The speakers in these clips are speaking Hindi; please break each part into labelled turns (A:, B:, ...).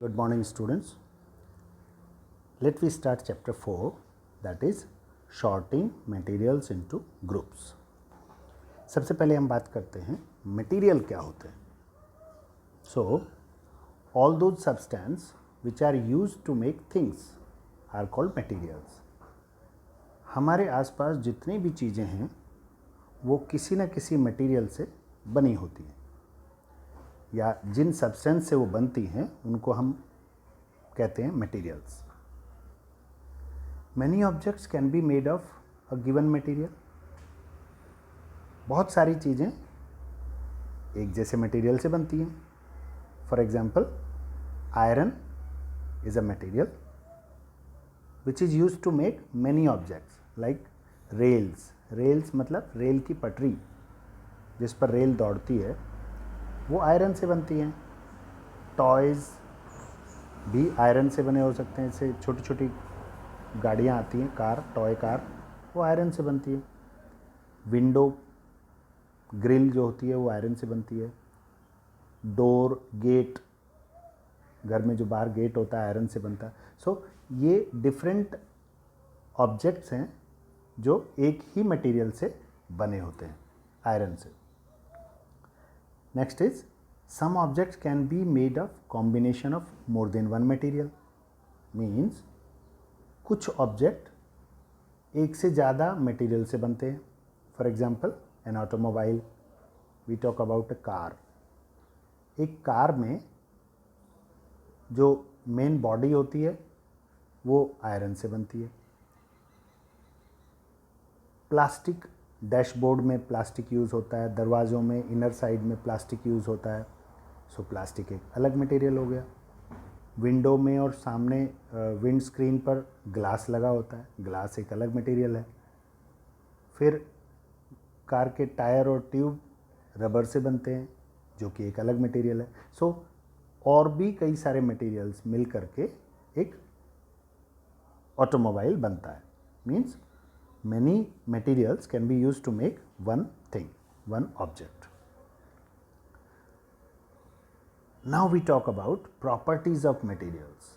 A: Good morning, students. Let we start chapter 4, that is sorting materials into groups. सबसे पहले हम बात करते हैं मटेरियल क्या होते हैं. So, all those substances which are used to make things are called materials. हमारे आसपास जितनी भी चीज़ें हैं वो किसी न किसी मटेरियल से बनी होती हैं, या जिन सब्सटेंस से वो बनती हैं उनको हम कहते हैं materials. Many objects can be made of a given material. बहुत सारी चीज़ें एक जैसे मटेरियल से बनती हैं. For example, iron is a material which is use to make many objects like rails. Rails मतलब रेल की पटरी जिस पर रेल दौड़ती है वो आयरन से बनती हैं. टॉयज़ भी आयरन से बने हो सकते हैं. इससे छोटी छोटी गाड़ियाँ आती हैं, कार, टॉय कार, वो आयरन से बनती है. विंडो ग्रिल जो होती है वो आयरन से बनती है. डोर, गेट, घर में जो बाहर गेट होता है आयरन से बनता है. सो ये डिफरेंट ऑब्जेक्ट्स हैं जो एक ही मटेरियल से बने होते हैं, आयरन से. Next is some objects can be made of combination of more than one material. Means कुछ ऑब्जेक्ट एक से ज़्यादा मटेरियल से बनते हैं. For example, an automobile, we talk about a car. एक कार में जो मेन बॉडी होती है वो आयरन से बनती है. प्लास्टिक, डैशबोर्ड में प्लास्टिक यूज़ होता है, दरवाज़ों में इनर साइड में प्लास्टिक यूज़ होता है. सो प्लास्टिक एक अलग मटेरियल हो गया. विंडो में और सामने विंड स्क्रीन पर ग्लास लगा होता है, ग्लास एक अलग मटेरियल है. फिर कार के टायर और ट्यूब रबर से बनते हैं जो कि एक अलग मटेरियल है. सो और भी कई सारे मटेरियल्स मिल करके एक ऑटोमोबाइल बनता है. Means many materials can be used to make one thing, one object. Now we talk about properties of materials.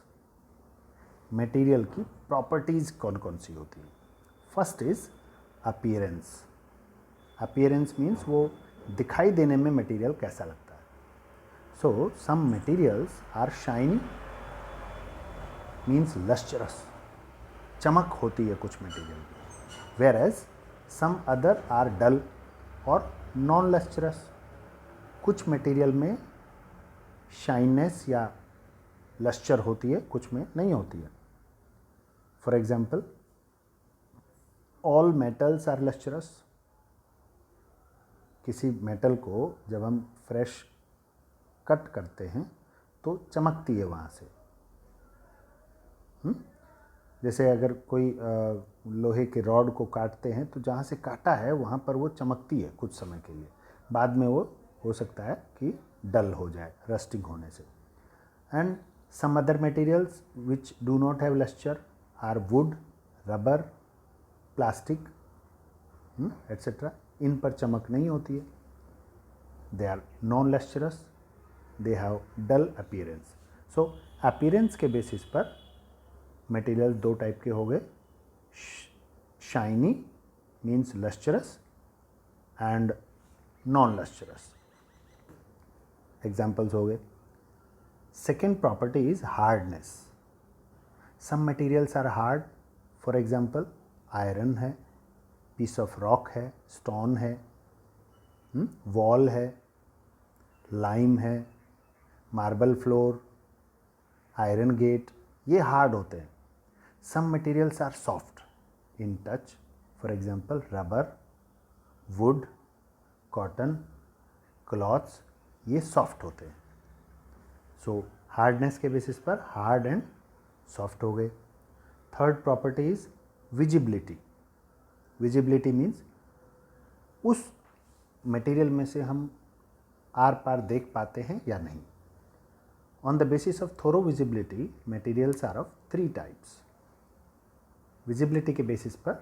A: Material की properties कौन कौन सी होती हैं. First is appearance. Appearance means वो दिखाई देने में material कैसा लगता है. So some materials are shiny, means lustrous. चमक होती है कुछ मटेरियल की. Whereas some other are dull or non-lustrous. कुछ मटेरियल में शाइनेस या लस्चर होती है, कुछ में नहीं होती है. For example, all metals are lustrous. किसी मेटल को जब हम फ्रेश कट करते हैं तो चमकती है वहाँ से. जैसे अगर कोई लोहे के रॉड को काटते हैं तो जहाँ से काटा है वहाँ पर वो चमकती है कुछ समय के लिए, बाद में वो हो सकता है कि डल हो जाए रस्टिंग होने से. And some other materials which do not have lustre are wood, rubber, plastic etcetera. इन पर चमक नहीं होती है. They are non lustrous, they have dull appearance. So appearance के बेसिस पर मटेरियल दो टाइप के हो गए. Shiny means lustrous and non lustrous. Examples हो गए. Second property is hardness. Some materials are hard. For example, iron है, पीस ऑफ रॉक है, स्टोन है, वॉल है, लाइम है, मार्बल फ्लोर, आयरन गेट, ये हार्ड होते हैं. Some materials are soft in touch. For example, rubber, wood, cotton, clothes, ये सॉफ्ट होते हैं. सो हार्डनेस के बेसिस पर हार्ड एंड सॉफ्ट हो गए. Third property is visibility. Visibility means उस मटेरियल में से हम आर पार देख पाते हैं या नहीं. On the basis of thorough visibility, materials are of three types. Visibility के बेसिस पर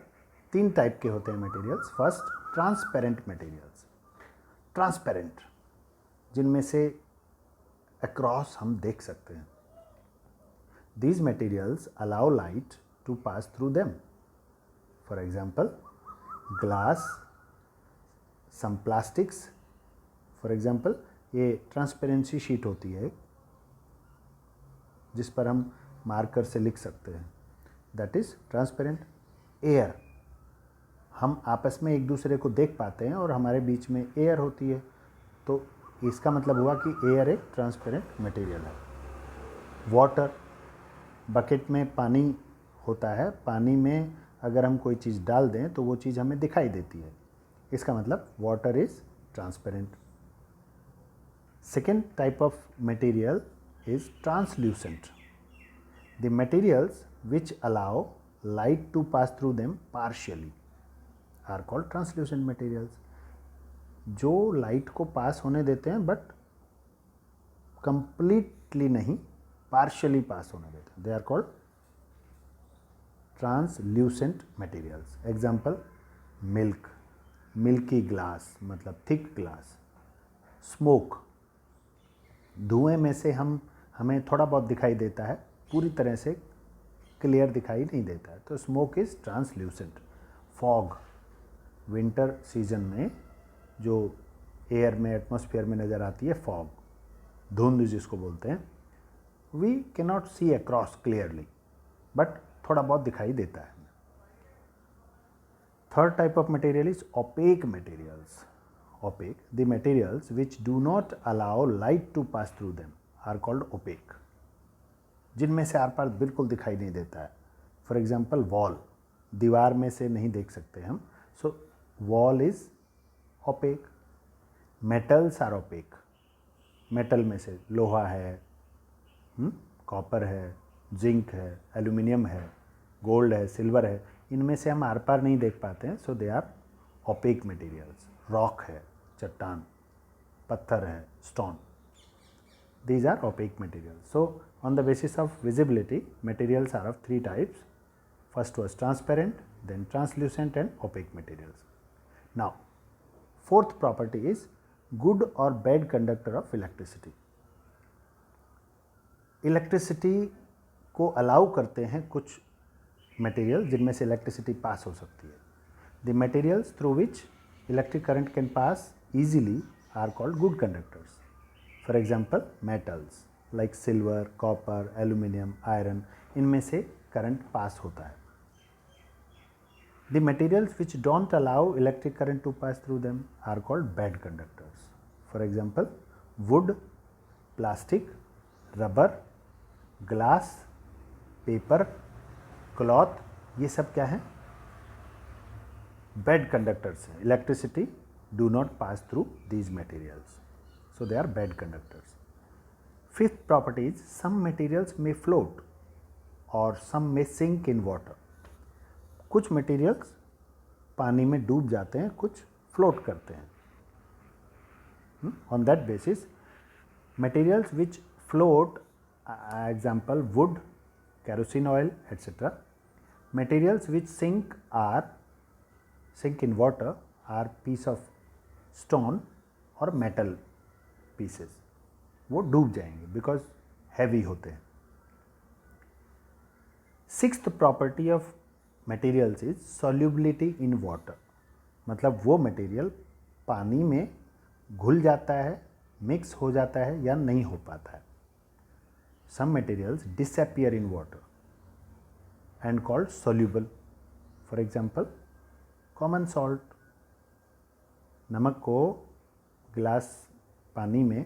A: तीन टाइप के होते हैं materials. First, transparent materials. Transparent, जिनमें से अक्रॉस हम देख सकते हैं. These materials allow light to pass through them. For example, glass, some plastics. For example, ये ट्रांसपेरेंसी शीट होती है जिस पर हम मार्कर से लिख सकते हैं, दैट इज ट्रांसपेरेंट. एयर, हम आपस में एक दूसरे को देख पाते हैं और हमारे बीच में एयर होती है, तो इसका मतलब हुआ कि एयर एक ट्रांसपेरेंट मटेरियल है. वाटर, बकेट में पानी होता है, पानी में अगर हम कोई चीज़ डाल दें तो वो चीज़ हमें दिखाई देती है, इसका मतलब water is transparent. Second type of material is translucent. The materials which allow light to pass through them partially are called translucent materials. जो लाइट को पास होने देते हैं बट कंप्लीटली नहीं, पार्शियली पास होने देते हैं, they are called translucent materials. Example, milk, milky glass मतलब थिक ग्लास. स्मोक, धुएं में से हमें थोड़ा बहुत दिखाई देता है, पूरी तरह से क्लियर दिखाई नहीं देता है, तो smoke is translucent. Fog, winter season में जो एयर में, एटमॉस्फेयर में नज़र आती है, फॉग, धुंध जिसको बोलते हैं, we can not see across clearly but थोड़ा बहुत दिखाई देता है. Third type of material is opaque materials. Opaque, the materials which do not allow light to pass through them are called opaque. जिनमें से आर पार बिल्कुल दिखाई नहीं देता है. फॉर एग्जाम्पल, वॉल, दीवार में से नहीं देख सकते हम, so wall is opaque. Metals are opaque. Metal में से लोहा है, कॉपर है, जिंक है, एल्यूमिनियम है, गोल्ड है, सिल्वर है, इनमें से हम आर पार नहीं देख पाते हैं, so they are opaque materials. Rock है, चट्टान, पत्थर है, stone, these are opaque materials. So on the basis of visibility, materials are of three types. First was transparent, then translucent and opaque materials. Now fourth property is good or bad conductor of electricity. Electricity को अलाउ करते हैं कुछ मटेरियल जिनमें से इलेक्ट्रिसिटी पास हो सकती है. The materials through which electric current can pass easily are called good conductors. For example, metals like silver, copper, aluminum, iron, इनमें से करंट पास होता है. The materials which don't allow electric current to pass through them are called bad conductors. For example, wood, plastic, rubber, glass, paper, cloth, ये सब क्या है? Bad conductors हैं. Electricity do not pass through these materials. So they are bad conductors. Fifth property is some materials may float or some may sink in water. कुछ materials पानी में डूब जाते हैं, कुछ float करते हैं. On that basis, materials which float, example wood, kerosene oil, etc. Materials which sink in water are piece of stone or metal pieces, वो डूब जाएंगे बिकॉज हैवी होते हैं. Sixth property of materials is solubility in water. मतलब वो मटेरियल पानी में घुल जाता है, मिक्स हो जाता है या नहीं हो पाता है. Some materials disappear in water and called soluble. For example, common salt. नमक को ग्लास पानी में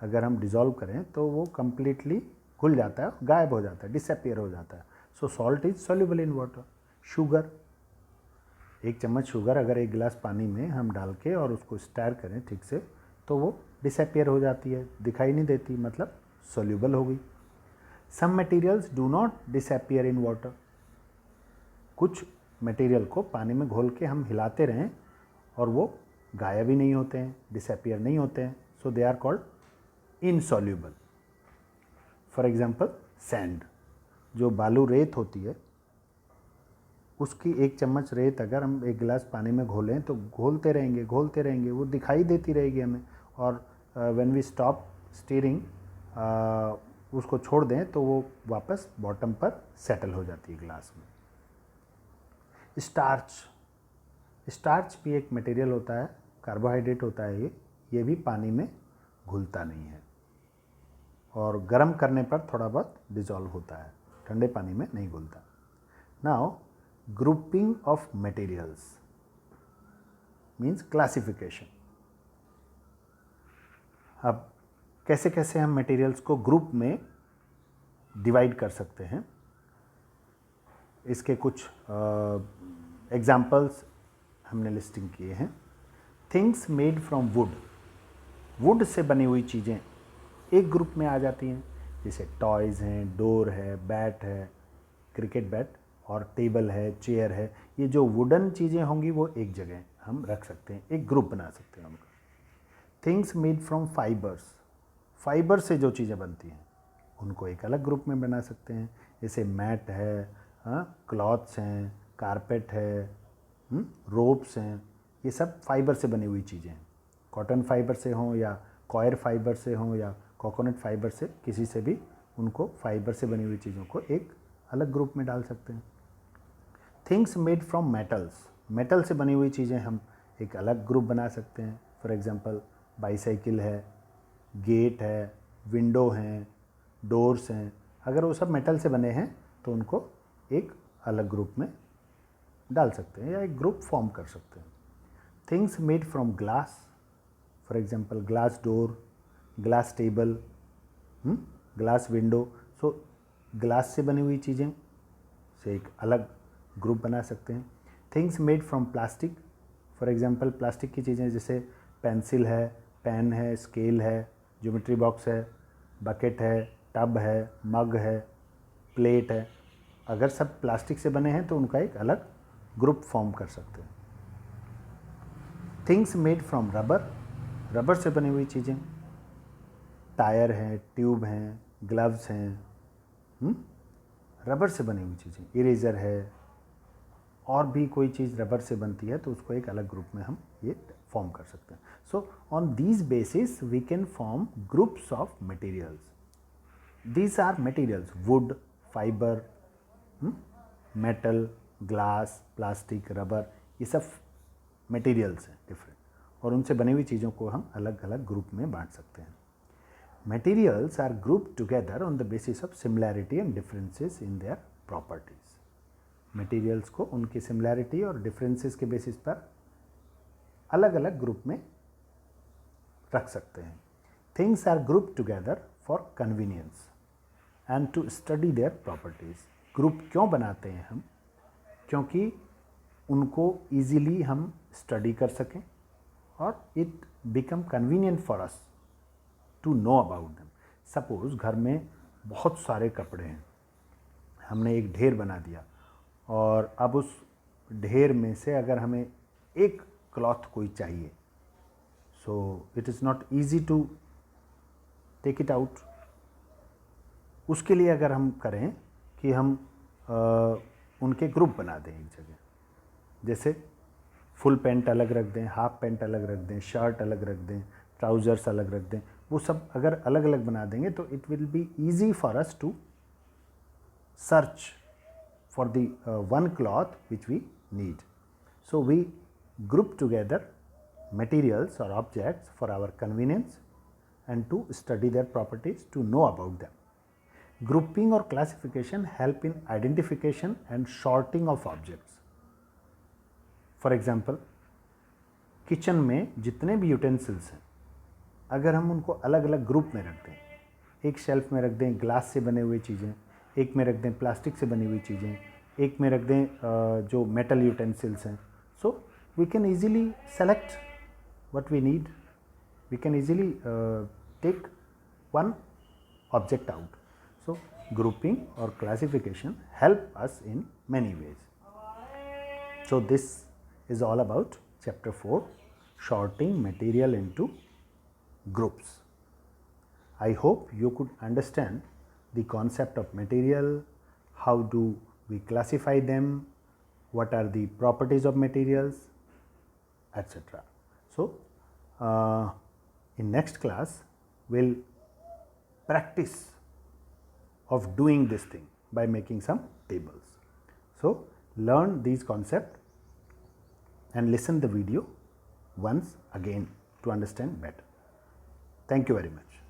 A: अगर हम डिज़ोल्व करें तो वो कम्प्लीटली घुल जाता है, गायब हो जाता है, डिसअपियर हो जाता है. सो salt is soluble in water. Sugar, एक चम्मच शुगर अगर एक गिलास पानी में हम डाल के और उसको स्टर करें ठीक से तो वो डिसअपियर हो जाती है, दिखाई नहीं देती, मतलब सॉल्युबल हो गई. Some materials do not disappear in water. कुछ मटेरियल को पानी में घोल के हम हिलाते रहें और वो गायब ही नहीं होते हैं, डिसअपियर नहीं होते हैं, so they are called insoluble. For example, sand, जो बालू रेत होती है, उसकी एक चम्मच रेत अगर हम एक गिलास पानी में घोलें तो घोलते रहेंगे, वो दिखाई देती रहेगी हमें, और व्हेन वी स्टॉप स्टीरिंग उसको छोड़ दें तो वो वापस बॉटम पर सेटल हो जाती है ग्लास में। स्टार्च भी एक मटेरियल होता है, कार्बोहाइड्रेट होता है ये भी पानी में घुलता नहीं है और गर्म करने पर थोड़ा बहुत डिजॉल्व होता है, ठंडे पानी में नहीं घुलता। Now grouping of materials means classification. अब कैसे कैसे हम मटेरियल्स को ग्रुप में डिवाइड कर सकते हैं, इसके कुछ एग्जाम्पल्स हमने लिस्टिंग किए हैं। Things made from would say बनी हुई चीज़ें एक ग्रुप में आ जाती हैं, जैसे टॉयज़ हैं, डोर है, बैट है, क्रिकेट बैट, और टेबल है, चेयर है। ये जो वुडन चीज़ें होंगी वो एक जगह हम रख सकते हैं, एक ग्रुप बना सकते हैं उनका। थिंग्स मेड फ्रॉम फाइबर से जो चीज़ें बनती हैं उनको एक अलग ग्रुप में बना सकते हैं, जैसे मैट है, क्लॉथ्स हैं, कारपेट है, रोप्स हैं। ये सब फाइबर से बनी हुई चीज़ें हैं, कॉटन फाइबर से हों या कॉयर फाइबर से हों या कोकोनट फाइबर से, किसी से भी उनको फाइबर से बनी हुई चीज़ों को एक अलग ग्रुप में डाल सकते हैं। थिंग्स मेड फ्रॉम मेटल से बनी हुई चीज़ें हम एक अलग ग्रुप बना सकते हैं। फॉर एग्जांपल बाईसाइकिल है, गेट है, विंडो हैं, डोर्स हैं। अगर वो सब मेटल से बने हैं तो उनको एक अलग ग्रुप में डाल सकते हैं या एक ग्रुप फॉर्म कर सकते हैं। Things made from glass, for example glass door, glass table, glass window. So glass से बनी हुई चीज़ें से एक अलग ग्रुप बना सकते हैं। Things made from plastic, for example plastic की चीज़ें जैसे पेंसिल है, पेन है, स्केल है, ज्योमेट्री बॉक्स है, बकेट है, टब है, मग है, प्लेट है। अगर सब प्लास्टिक से बने हैं तो उनका एक अलग ग्रुप फॉर्म कर सकते हैं। थिंग्स मेड फ्रॉम रबर से बनी हुई चीज़ें, टायर हैं, ट्यूब हैं, ग्लव्स हैं, रबर से बनी हुई चीज़ें, इरेजर है, और भी कोई चीज़ रबर से बनती है तो उसको एक अलग ग्रुप में हम ये फॉर्म कर सकते हैं। So on these basis we can form groups of materials. These are materials, wood, fibre, metal, glass, plastic, rubber, ये सब मटेरियल्स हैं डिफरेंट, और उनसे बनी हुई चीज़ों को हम अलग अलग ग्रुप में बांट सकते हैं। Materials are grouped together on the basis of similarity and differences in their properties. Materials को उनकी सिमिलैरिटी और डिफरेंसेस के बेसिस पर अलग अलग ग्रुप में रख सकते हैं। Things are grouped together for convenience and to study their properties. Group क्यों बनाते हैं हम? क्योंकि उनको ईजिली हम स्टडी कर सकें और it become convenient for us to know about them. Suppose घर में बहुत सारे कपड़े हैं, हमने एक ढेर बना दिया, और अब उस ढेर में से अगर हमें एक क्लॉथ कोई चाहिए, so it is not easy to take it out. उसके लिए अगर हम करें कि हम उनके ग्रुप बना दें एक जगह, जैसे फुल पैंट अलग रख दें, हाफ पैंट अलग रख दें, शर्ट अलग रख दें, ट्राउज़र्स अलग रख दें, वो सब अगर अलग अलग बना देंगे तो it will be easy for us to search for the one cloth which we need. So we group together materials or objects for our convenience and to study their properties, to know about them. Grouping or classification help in identification and sorting of objects. For example, kitchen में जितने भी यूटेंसिल्स हैं, अगर हम उनको अलग अलग ग्रुप में रख दें, एक शेल्फ में रख दें ग्लास से बने हुए चीज़ें, एक में रख दें प्लास्टिक से बनी हुई चीज़ें, एक में रख दें जो मेटल यूटेंसिल्स हैं, so we can easily select what we need, we can easily take one object out. So grouping or classification help us in many ways. So this is all about chapter 4, sorting material into groups. I hope you could understand the concept of material, how do we classify them, what are the properties of materials, etc. So in next class we'll practice of doing this thing by making some tables. So learn these concepts and listen the video once again to understand better. Thank you very much.